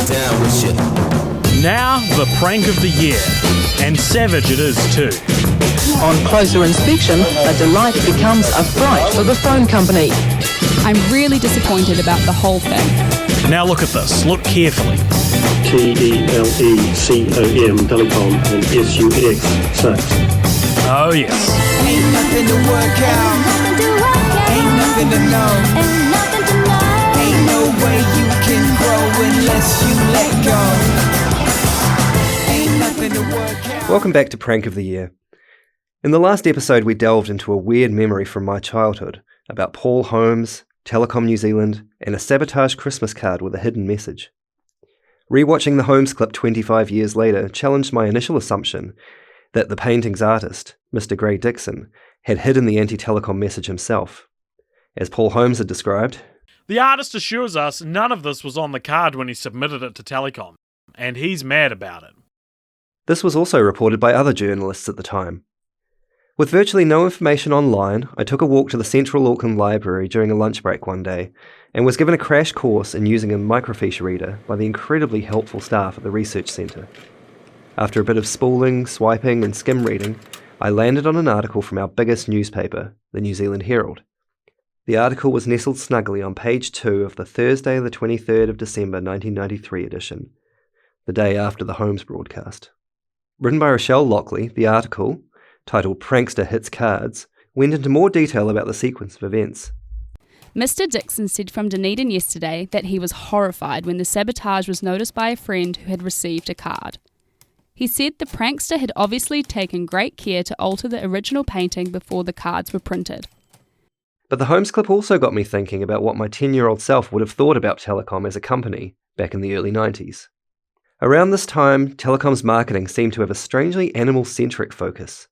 down with you. Now, the prank of the year. And savage it is too. On closer inspection, a delight becomes a fright for the phone company. I'm really disappointed about the whole thing. Now look at this. Look carefully. Telecom, Telecom, and sux, sux. Oh yes. Ain't nothing to work out. Ain't nothing to know. Ain't no way you can grow unless you let go. Ain't nothing to work out. Welcome back to Prank of the Year. In the last episode, we delved into a weird memory from my childhood about Paul Holmes, Telecom New Zealand, and a sabotage Christmas card with a hidden message. Rewatching the Holmes clip 25 years later challenged my initial assumption that the painting's artist, Mr. Gray Dixon, had hidden the anti-Telecom message himself. As Paul Holmes had described, The artist assures us none of this was on the card when he submitted it to Telecom, and he's mad about it. this was also reported by other journalists at the time. With virtually no information online, I took a walk to the Central Auckland Library during a lunch break one day and was given a crash course in using a microfiche reader by the incredibly helpful staff at the research centre. After a bit of spooling, swiping and skim reading, I landed on an article from our biggest newspaper, the New Zealand Herald. The article was nestled snugly on page 2 of the Thursday the 23rd of December 1993 edition, the day after the Holmes broadcast. Written by Rochelle Lockley, the article, titled Prankster Hits Cards, went into more detail about the sequence of events. Mr. Dixon said from Dunedin yesterday that he was horrified when the sabotage was noticed by a friend who had received a card. He said the prankster had obviously taken great care to alter the original painting before the cards were printed. But the Holmes clip also got me thinking about what my 10-year-old self would have thought about Telecom as a company back in the early 90s. Around this time, Telecom's marketing seemed to have a strangely animal-centric focus.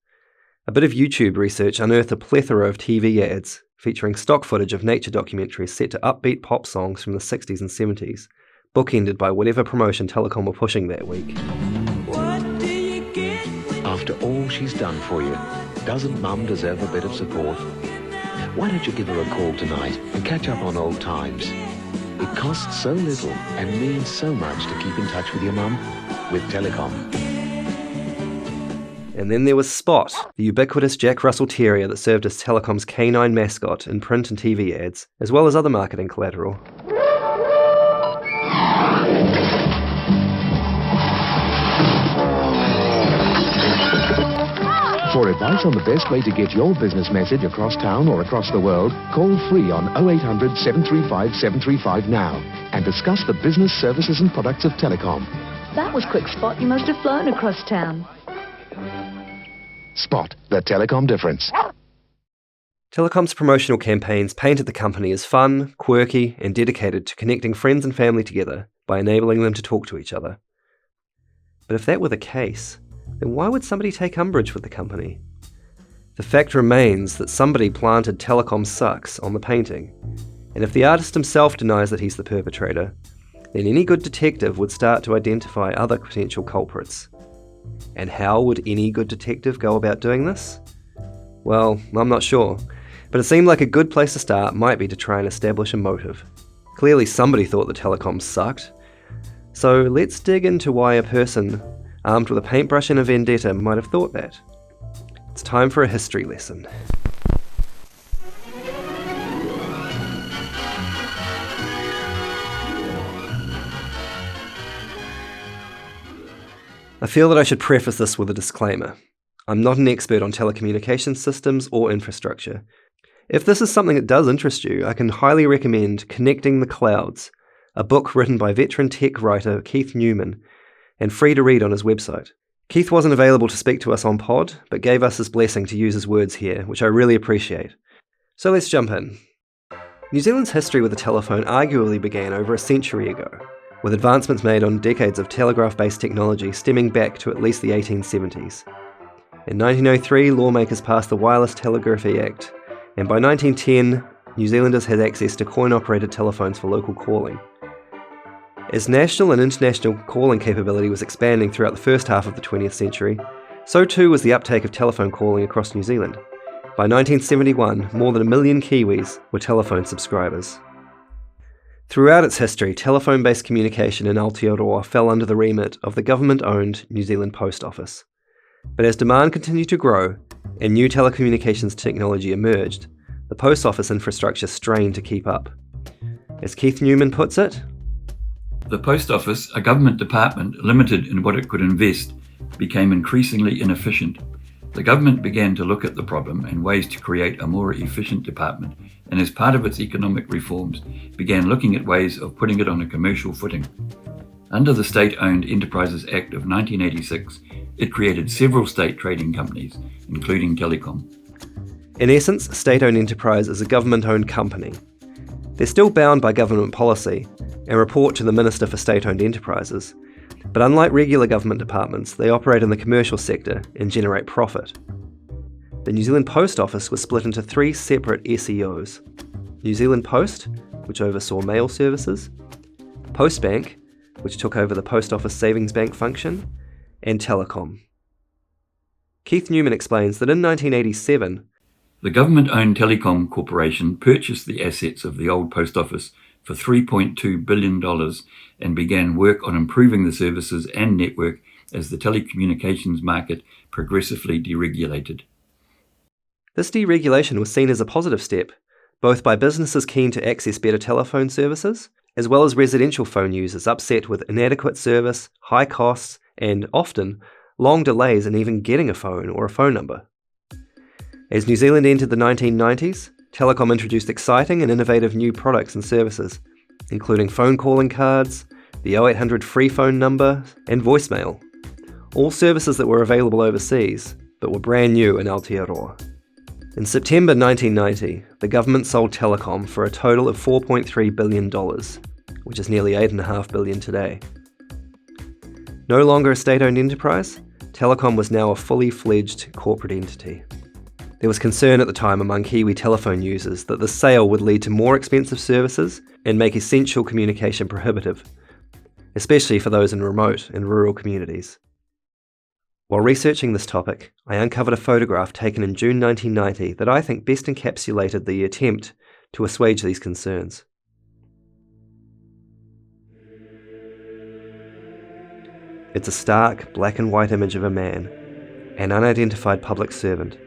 A bit of YouTube research unearthed a plethora of TV ads featuring stock footage of nature documentaries set to upbeat pop songs from the 60s and 70s, bookended by whatever promotion Telecom were pushing that week. After all she's done for you, doesn't Mum deserve a bit of support? Why don't you give her a call tonight and catch up on old times? It costs so little and means so much to keep in touch with your mum with Telecom. And then there was Spot, the ubiquitous Jack Russel terrier that served as Telecom's canine mascot in print and TV ads, as well as other marketing collateral. For advice on the best way to get your business message across town or across the world, call free on 0800 735 735 now and discuss the business services and products of Telecom. That was quick, Spot. You must have flown across town. Spot, the Telecom difference. Telecom's promotional campaigns painted the company as fun, quirky, and dedicated to connecting friends and family together by enabling them to talk to each other. But if that were the case, then why would somebody take umbrage with the company? The fact remains that somebody planted Telecom Sucks on the painting, and if the artist himself denies that he's the perpetrator, then any good detective would start to identify other potential culprits. And how would any good detective go about doing this? Well, I'm not sure, but it seemed like a good place to start might be to try and establish a motive. Clearly somebody thought the Telecom sucked, so let's dig into why a person armed with a paintbrush and a vendetta might have thought that. It's time for a history lesson. I feel that I should preface this with a disclaimer. I'm not an expert on telecommunications systems or infrastructure. If this is something that does interest you, I can highly recommend Connecting the Clouds, a book written by veteran tech writer Keith Newman, and free to read on his website. Keith wasn't available to speak to us on pod, but gave us his blessing to use his words here, which I really appreciate. So let's jump in. New Zealand's history with the telephone arguably began over a century ago, with advancements made on decades of telegraph-based technology stemming back to at least the 1870s. In 1903, lawmakers passed the Wireless Telegraphy Act, and by 1910, New Zealanders had access to coin-operated telephones for local calling. As national and international calling capability was expanding throughout the first half of the 20th century, so too was the uptake of telephone calling across New Zealand. By 1971, more than 1 million Kiwis were telephone subscribers. Throughout its history, telephone-based communication in Aotearoa fell under the remit of the government-owned New Zealand Post Office. But as demand continued to grow and new telecommunications technology emerged, the post office infrastructure strained to keep up. As Keith Newman puts it, "The post office, a government department limited in what it could invest, became increasingly inefficient. The government began to look at the problem and ways to create a more efficient department, and as part of its economic reforms, began looking at ways of putting it on a commercial footing. Under the State-Owned Enterprises Act of 1986, it created several state trading companies, including Telecom." In essence, a state-owned enterprise is a government-owned company. They're still bound by government policy and report to the Minister for State-Owned Enterprises, but unlike regular government departments, they operate in the commercial sector and generate profit. The New Zealand Post Office was split into 3 separate SEOs: New Zealand Post, which oversaw mail services, Postbank, which took over the Post Office Savings Bank function, and Telecom. Keith Newman explains that in 1987, The government-owned Telecom Corporation purchased the assets of the old post office for $3.2 billion and began work on improving the services and network as the telecommunications market progressively deregulated. this deregulation was seen as a positive step, both by businesses keen to access better telephone services, as well as residential phone users upset with inadequate service, high costs, and, often, long delays in even getting a phone or a phone number. As New Zealand entered the 1990s, Telecom introduced exciting and innovative new products and services, including phone calling cards, the 0800 free phone number, and voicemail. All services that were available overseas, but were brand new in Aotearoa. In September 1990, the government sold Telecom for a total of $4.3 billion, which is nearly $8.5 billion today. No longer a state-owned enterprise, Telecom was now a fully fledged corporate entity. There was concern at the time among Kiwi telephone users that the sale would lead to more expensive services and make essential communication prohibitive, especially for those in remote and rural communities. While researching this topic, I uncovered a photograph taken in June 1990 that I think best encapsulated the attempt to assuage these concerns. It's a stark, black and white image of a man, an unidentified public servant,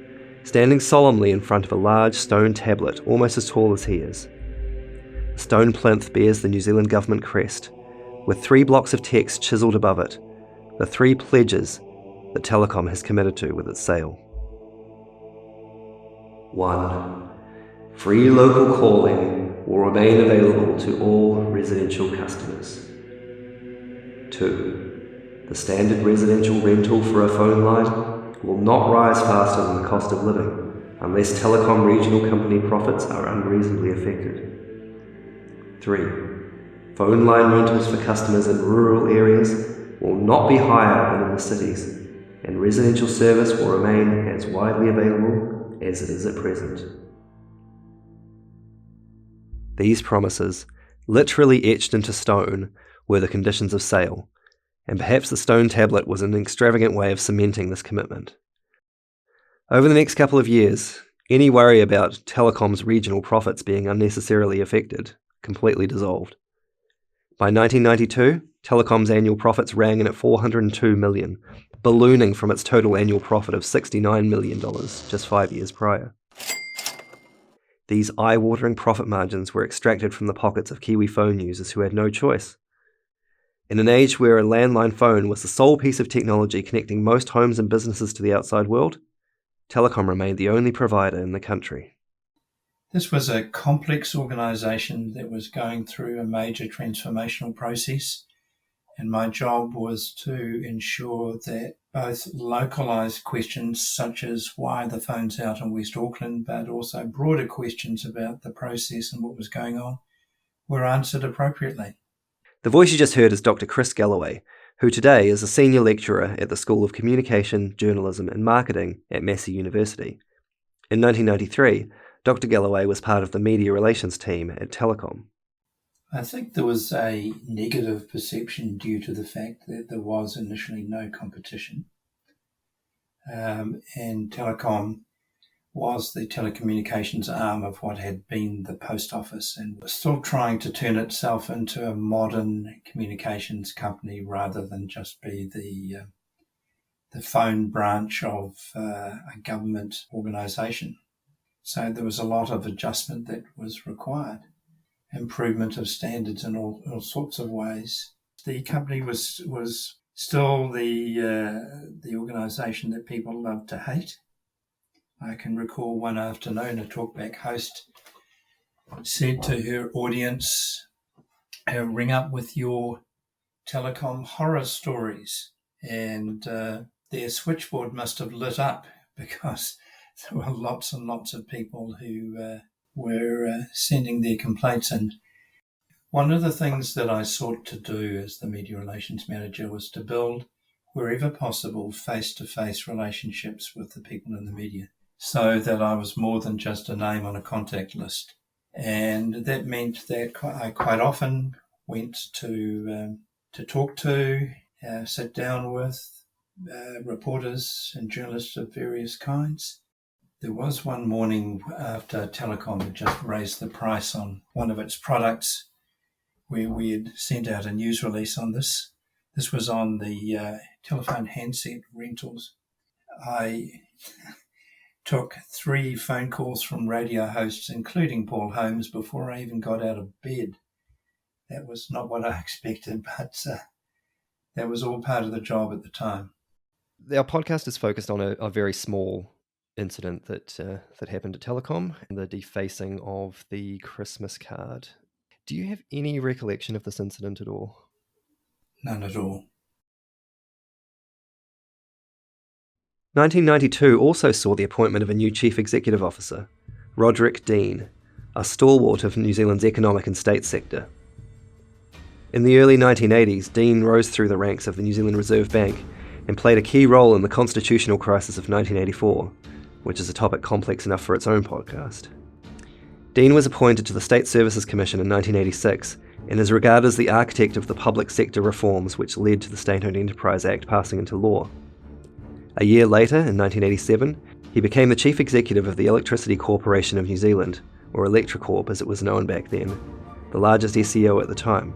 standing solemnly in front of a large stone tablet almost as tall as he is. The stone plinth bears the New Zealand government crest, with 3 blocks of text chiselled above it, the 3 pledges that Telecom has committed to with its sale. 1. Free local calling will remain available to all residential customers. 2. The standard residential rental for a phone line will not rise faster than the cost of living unless Telecom regional company profits are unreasonably affected. 3. Phone line rentals for customers in rural areas will not be higher than in the cities, and residential service will remain as widely available as it is at present. These promises, literally etched into stone, were the conditions of sale, and perhaps the stone tablet was an extravagant way of cementing this commitment. Over the next couple of years, any worry about Telecom's regional profits being unnecessarily affected completely dissolved. By 1992, Telecom's annual profits rang in at $402 million, ballooning from its total annual profit of $69 million just 5 years prior. These eye-watering profit margins were extracted from the pockets of Kiwi phone users who had no choice. In an age where a landline phone was the sole piece of technology connecting most homes and businesses to the outside world, Telecom remained the only provider in the country. This was a complex organisation that was going through a major transformational process, and my job was to ensure that both localised questions such as why the phone's out in West Auckland, but also broader questions about the process and what was going on, were answered appropriately. The voice you just heard is Dr. Chris Galloway, who today is a senior lecturer at the School of Communication, Journalism and Marketing at Massey University. In 1993, Dr. Galloway was part of the media relations team at Telecom. I think there was a negative perception due to the fact that there was initially no competition. And Telecom was the telecommunications arm of what had been the post office, and was still trying to turn itself into a modern communications company rather than just be the phone branch of a government organisation. So there was a lot of adjustment that was required, improvement of standards in all sorts of ways. The company was still the organisation that people loved to hate. I can recall one afternoon a talkback host said to her audience, ring up with your Telecom horror stories. And their switchboard must have lit up because there were lots and lots of people who were sending their complaints in. One of the things that I sought to do as the media relations manager was to build, wherever possible, face-to-face relationships with the people in the media, so that I was more than just a name on a contact list. And that meant that I quite often went to talk to, sit down with reporters and journalists of various kinds. There was one morning after Telecom had just raised the price on one of its products where we had sent out a news release on this. This was on the telephone handset rentals. I took 3 phone calls from radio hosts, including Paul Holmes, before I even got out of bed. That was not what I expected, but that was all part of the job at the time. Our podcast is focused on a very small incident that happened at Telecom, the defacing of the Christmas card. Do you have any recollection of this incident at all? None at all. 1992 also saw the appointment of a new chief executive officer, Roderick Dean, a stalwart of New Zealand's economic and state sector. In the early 1980s, Dean rose through the ranks of the New Zealand Reserve Bank and played a key role in the constitutional crisis of 1984, which is a topic complex enough for its own podcast. Dean was appointed to the State Services Commission in 1986 and is regarded as the architect of the public sector reforms which led to the State-Owned Enterprise Act passing into law. A year later, in 1987, he became the chief executive of the Electricity Corporation of New Zealand, or Electrocorp as it was known back then, the largest SEO at the time.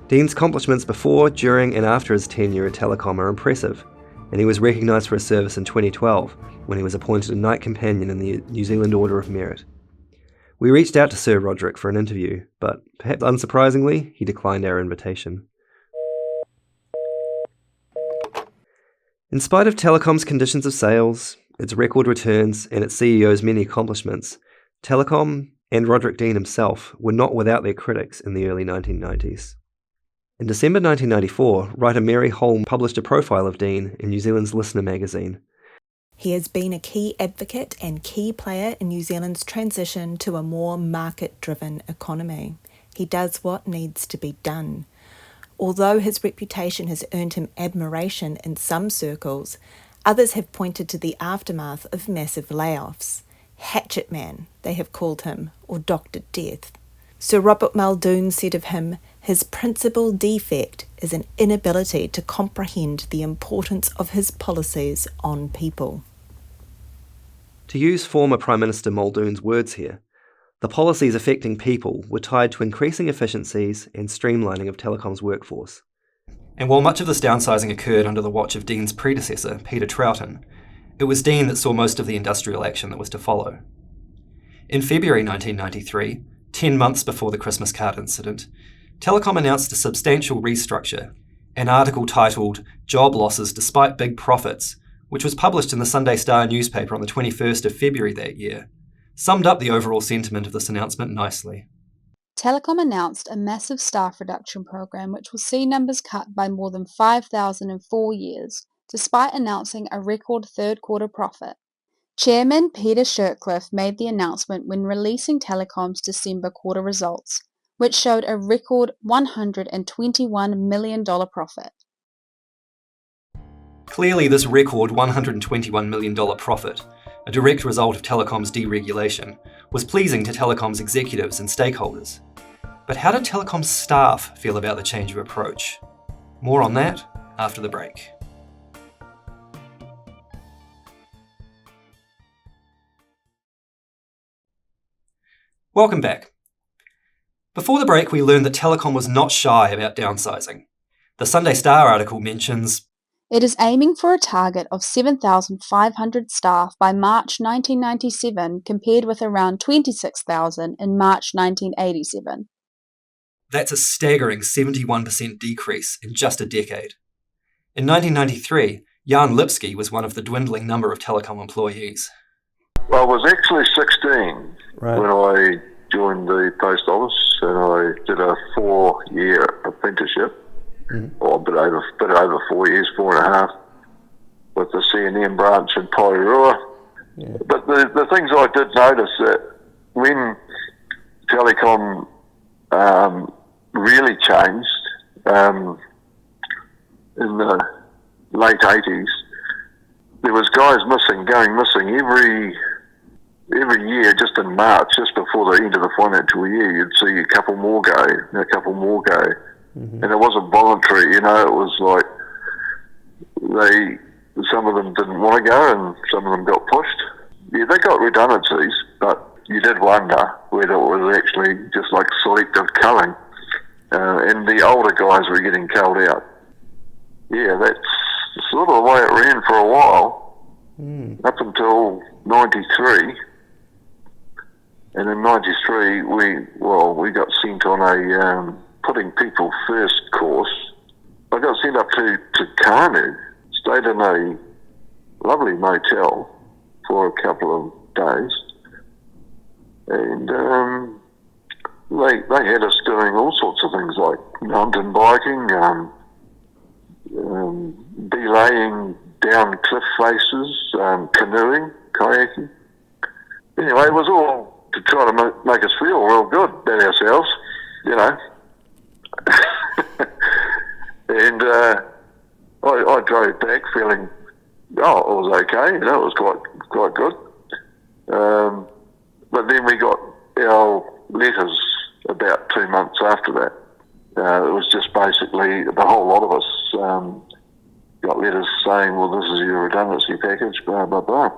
Dean's accomplishments before, during and after his tenure at Telecom are impressive, and he was recognised for his service in 2012 when he was appointed a Knight Companion in the New Zealand Order of Merit. We reached out to Sir Roderick for an interview, but perhaps unsurprisingly, he declined our invitation. In spite of Telecom's conditions of sales, its record returns, and its CEO's many accomplishments, Telecom and Roderick Dean himself were not without their critics in the early 1990s. In December 1994, writer Mary Holm published a profile of Dean in New Zealand's Listener magazine. He has been a key advocate and key player in New Zealand's transition to a more market-driven economy. He does what needs to be done. Although his reputation has earned him admiration in some circles, others have pointed to the aftermath of massive layoffs. Hatchet Man, they have called him, or Dr. Death. Sir Robert Muldoon said of him, his principal defect is an inability to comprehend the importance of his policies on people. To use former Prime Minister Muldoon's words here, the policies affecting people were tied to increasing efficiencies and streamlining of Telecom's workforce. And while much of this downsizing occurred under the watch of Dean's predecessor, Peter Troughton, it was Dean that saw most of the industrial action that was to follow. In February 1993, 10 months before the Christmas card incident, Telecom announced a substantial restructure, an article titled "Job Losses Despite Big Profits," which was published in the Sunday Star newspaper on the 21st of February that year, summed up the overall sentiment of this announcement nicely. Telecom announced a massive staff reduction program which will see numbers cut by more than 5,000 in 4 years, despite announcing a record third-quarter profit. Chairman Peter Shirtcliffe made the announcement when releasing Telecom's December quarter results, which showed a record $121 million profit. Clearly, this record $121 million profit, a direct result of Telecom's deregulation, was pleasing to Telecom's executives and stakeholders. But how did Telecom's staff feel about the change of approach? More on that after the break. Welcome back. Before the break, we learned that Telecom was not shy about downsizing. The Sunday Star article mentions, it is aiming for a target of 7,500 staff by March 1997 compared with around 26,000 in March 1987. That's a staggering 71% decrease in just a decade. In 1993, Jan Lipsky was one of the dwindling number of Telecom employees. Well, I was actually 16 when I joined the post office, and I did a 4-year apprenticeship. Or a bit over 4 years, 4.5, with the C&M branch in Porirua. Yeah. But the things I did notice that when Telecom really changed in the late 80s, there was guys going missing every year. Just in March, just before the end of the financial year, you'd see a couple more go. And it wasn't voluntary, it was like some of them didn't want to go and some of them got pushed. Yeah, they got redundancies, but you did wonder whether it was actually just like selective culling. And the older guys were getting culled out. Yeah, that's sort of the way it ran for a while, up until 93. And in 93, we got sent on a putting people first course. I got sent up to Kanu, stayed in a lovely motel for a couple of days, and they had us doing all sorts of things like mountain biking, belaying down cliff faces, canoeing, kayaking. Anyway, it was all to try to make us feel real good about ourselves, And I drove back feeling, it was okay, it was quite good. But then we got our letters about 2 months after that. It was just basically, the whole lot of us got letters saying, well, this is your redundancy package, blah, blah, blah.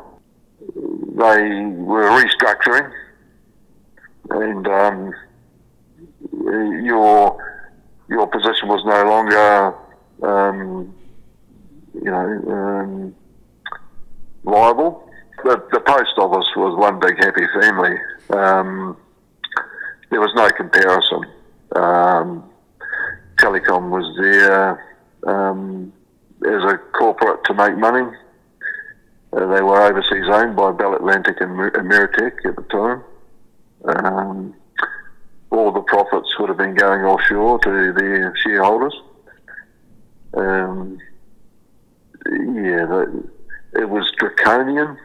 They were restructuring, and your position was no longer, viable. The post office was one big happy family. There was no comparison. Telecom was there as a corporate to make money. They were overseas owned by Bell Atlantic and Ameritech at the time. All the profits would have been going offshore to their shareholders. It was draconian.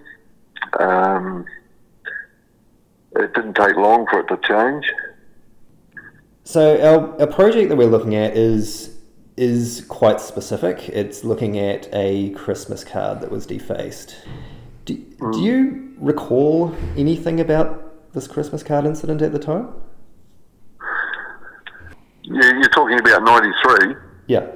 It didn't take long for it to change. So our project that we're looking at is quite specific. It's looking at a Christmas card that was defaced. Do you recall anything about this Christmas card incident at the time? Yeah, you're talking about 93? Yeah.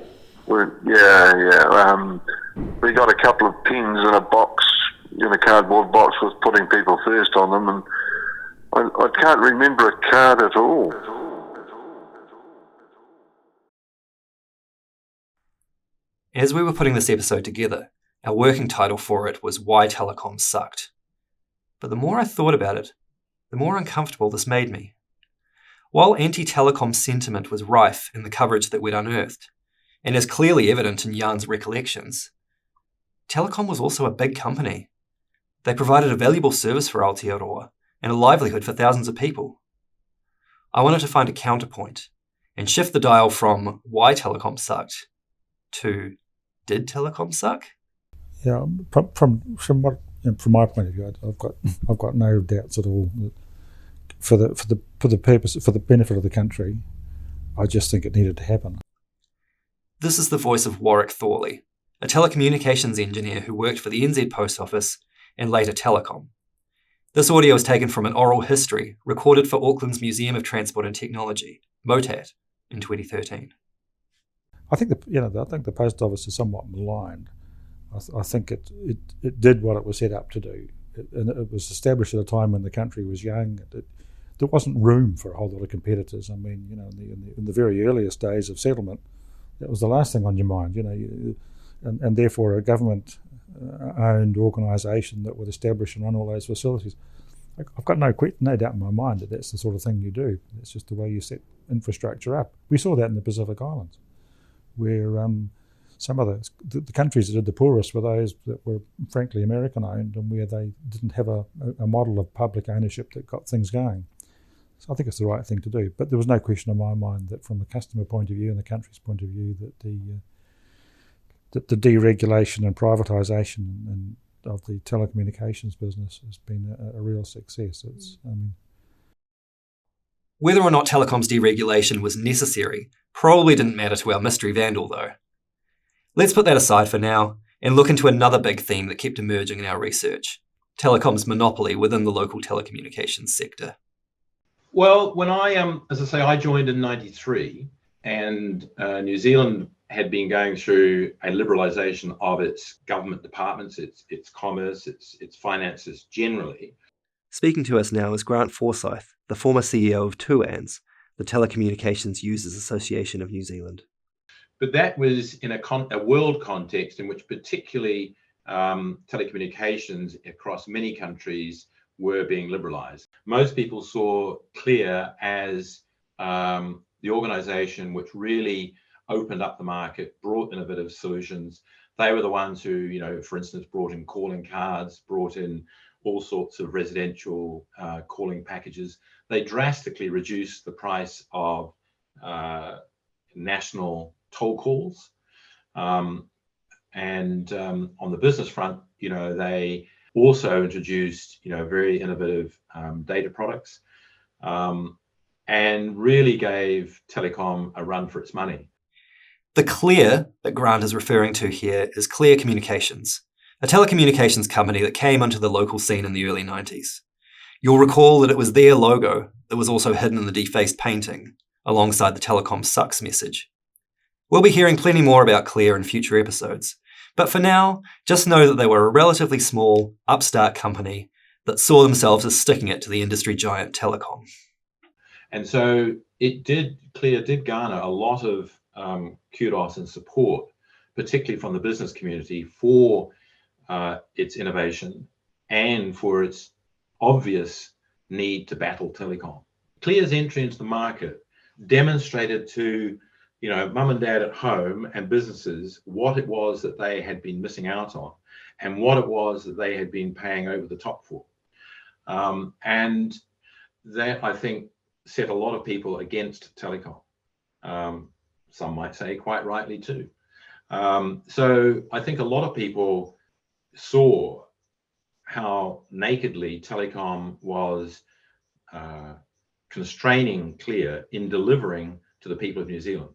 We got a couple of pins in a box, in a cardboard box with putting people first on them, and I can't remember a card at all. As we were putting this episode together, our working title for it was Why Telecom Sucked. But the more I thought about it, the more uncomfortable this made me. While anti-telecom sentiment was rife in the coverage that we'd unearthed, and is clearly evident in Jan's recollections, Telecom was also a big company. They provided a valuable service for Aotearoa and a livelihood for thousands of people. I wanted to find a counterpoint and shift the dial from why Telecom sucked to did Telecom suck? Yeah, from my point of view, I've got no doubts at all that for the benefit of the country, I just think it needed to happen. This is the voice of Warwick Thorley, a telecommunications engineer who worked for the NZ Post Office and later Telecom. This audio is taken from an oral history recorded for Auckland's Museum of Transport and Technology, MOTAT, in 2013. I think the post office is somewhat maligned. I think it did what it was set up to do, and it was established at a time when the country was young. there wasn't room for a whole lot of competitors. I mean, in the very earliest days of settlement, that was the last thing on your mind, and therefore a government-owned organisation that would establish and run all those facilities. I've got no doubt in my mind that that's the sort of thing you do. It's just the way you set infrastructure up. We saw that in the Pacific Islands, where some of the countries that did the poorest were those that were frankly American-owned and where they didn't have a model of public ownership that got things going. So I think it's the right thing to do. But there was no question in my mind that from a customer point of view and the country's point of view that the deregulation and privatisation of the telecommunications business has been a real success. Whether or not Telecom's deregulation was necessary probably didn't matter to our mystery vandal, though. Let's put that aside for now and look into another big theme that kept emerging in our research: Telecom's monopoly within the local telecommunications sector. Well, when I joined in '93, and New Zealand had been going through a liberalisation of its government departments, its commerce, its finances generally. Speaking to us now is Grant Forsyth, the former CEO of 2ANZ, the Telecommunications Users Association of New Zealand. But that was in a world context in which particularly telecommunications across many countries were being liberalised. Most people saw Clear as the organisation which really opened up the market, brought innovative solutions. They were the ones who, for instance, brought in calling cards, brought in all sorts of residential calling packages. They drastically reduced the price of national toll calls. And on the business front, they also introduced, very innovative data products and really gave Telecom a run for its money. The Clear that Grant is referring to here is Clear Communications, a telecommunications company that came onto the local scene in the early 90s. You'll recall that it was their logo that was also hidden in the defaced painting, alongside the Telecom sucks message. We'll be hearing plenty more about Clear in future episodes, but for now, just know that they were a relatively small, upstart company that saw themselves as sticking it to the industry giant Telecom. And so Clear did garner a lot of kudos and support, particularly from the business community, for its innovation and for its obvious need to battle Telecom. Clear's entry into the market demonstrated to mum and dad at home and businesses what it was that they had been missing out on and what it was that they had been paying over the top for. And that, I think, set a lot of people against Telecom. Some might say quite rightly too. So I think a lot of people saw how nakedly Telecom was constraining Clear in delivering to the people of New Zealand.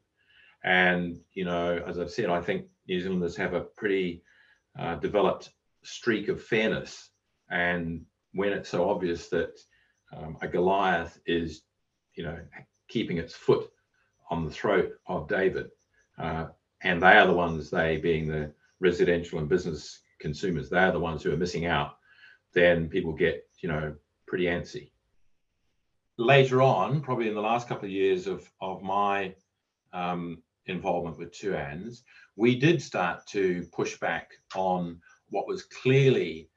And, as I've said, I think New Zealanders have a pretty developed streak of fairness. And when it's so obvious that a Goliath is, keeping its foot on the throat of David, and they are the ones, they being the residential and business consumers, they are the ones who are missing out, then people get, pretty antsy. Later on, probably in the last couple of years of my involvement with 2ANZ, we did start to push back on what was clearly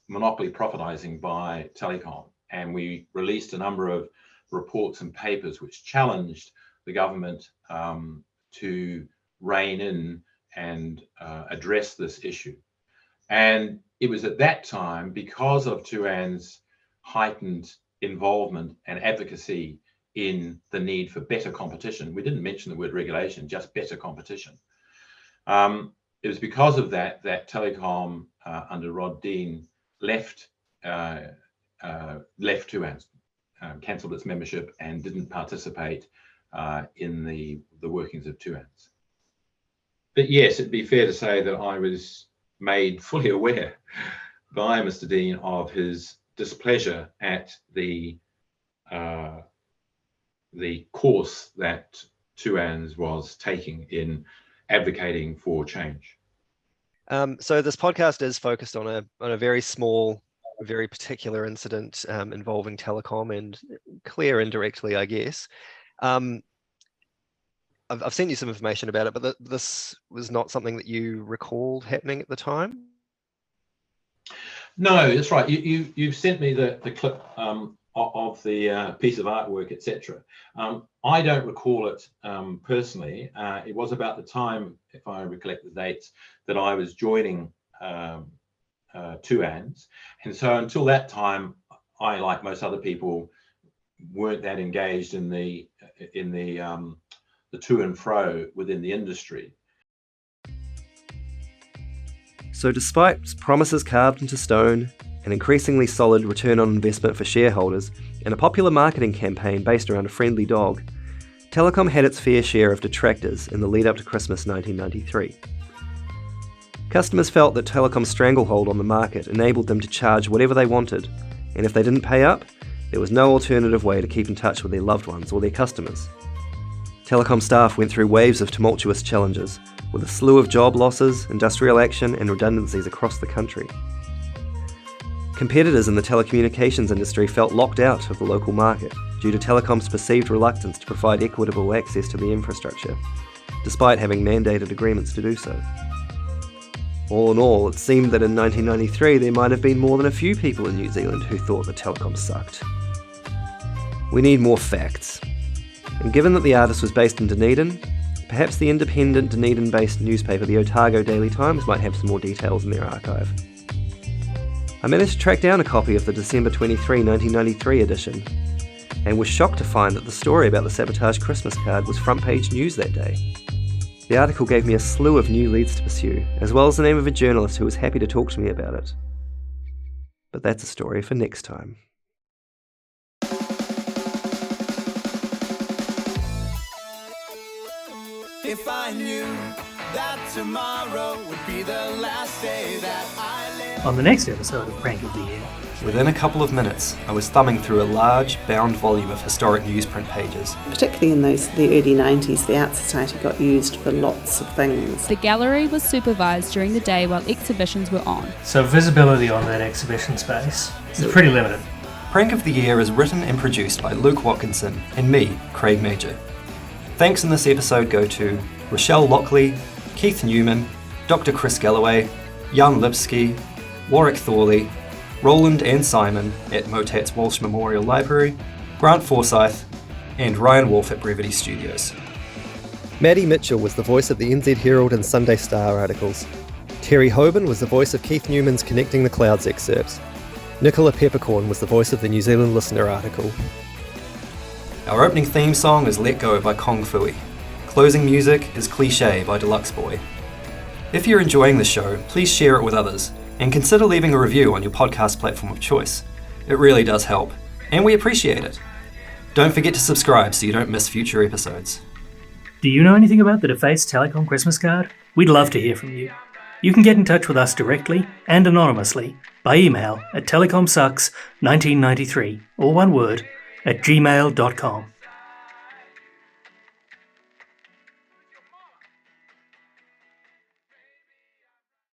monopoly profitizing by Telecom. And we released a number of reports and papers which challenged the government to rein in and address this issue. And it was at that time, because of 2ANZ's heightened involvement and advocacy in the need for better competition. We didn't mention the word regulation, just better competition. It was because of that Telecom under Rod Dean left 2ANZ, cancelled its membership and didn't participate in the workings of 2ANZ. But yes, it'd be fair to say that I was made fully aware by Mr. Dean of his displeasure at the course that 2ANZ was taking in advocating for change. So this podcast is focused on a very small a very particular incident involving Telecom and Claire indirectly, I guess. I've sent you some information about it, but this was not something that you recall happening at the time? No, that's right. You've sent me the clip of the piece of artwork, etc. I don't recall it personally. It was about the time, if I recollect the dates, that I was joining Tuans, and so until that time, I, like most other people, weren't that engaged in the to and fro within the industry. So despite promises carved into stone, an increasingly solid return on investment for shareholders, and a popular marketing campaign based around a friendly dog, Telecom had its fair share of detractors in the lead up to Christmas 1993. Customers felt that Telecom's stranglehold on the market enabled them to charge whatever they wanted, and if they didn't pay up, there was no alternative way to keep in touch with their loved ones or their customers. Telecom staff went through waves of tumultuous challenges, with a slew of job losses, industrial action and redundancies across the country. Competitors in the telecommunications industry felt locked out of the local market due to Telecom's perceived reluctance to provide equitable access to the infrastructure, despite having mandated agreements to do so. All in all, it seemed that in 1993 there might have been more than a few people in New Zealand who thought that Telecom sucked. We need more facts. And given that the artist was based in Dunedin, perhaps the independent Dunedin-based newspaper the Otago Daily Times might have some more details in their archive. I managed to track down a copy of the December 23, 1993 edition, and was shocked to find that the story about the sabotage Christmas card was front page news that day. The article gave me a slew of new leads to pursue, as well as the name of a journalist who was happy to talk to me about it. But that's a story for next time. If I knew that tomorrow would be the last day that I live. On the next episode of Prank of the Year. Within a couple of minutes, I was thumbing through a large, bound volume of historic newsprint pages. Particularly in the early 90s, the Art Society got used for lots of things. The gallery was supervised during the day while exhibitions were on. So visibility on that exhibition space is pretty limited. Prank of the Year is written and produced by Luke Watkinson and me, Craig Major. Thanks in this episode go to Rochelle Lockley, Keith Newman, Dr. Chris Galloway, Jan Lipsky, Warwick Thorley, Roland and Simon at Motat's Walsh Memorial Library, Grant Forsyth, and Ryan Wolfe at Brevity Studios. Maddie Mitchell was the voice of the NZ Herald and Sunday Star articles. Terry Hoban was the voice of Keith Newman's Connecting the Clouds excerpts. Nicola Peppercorn was the voice of the New Zealand Listener article. Our opening theme song is Let Go by Kong Fui. Closing music is Cliché by Deluxe Boy. If you're enjoying the show, please share it with others, and consider leaving a review on your podcast platform of choice. It really does help, and we appreciate it. Don't forget to subscribe so you don't miss future episodes. Do you know anything about the defaced Telecom Christmas card? We'd love to hear from you. You can get in touch with us directly and anonymously by email at telecomsux1993, all one word, @gmail.com.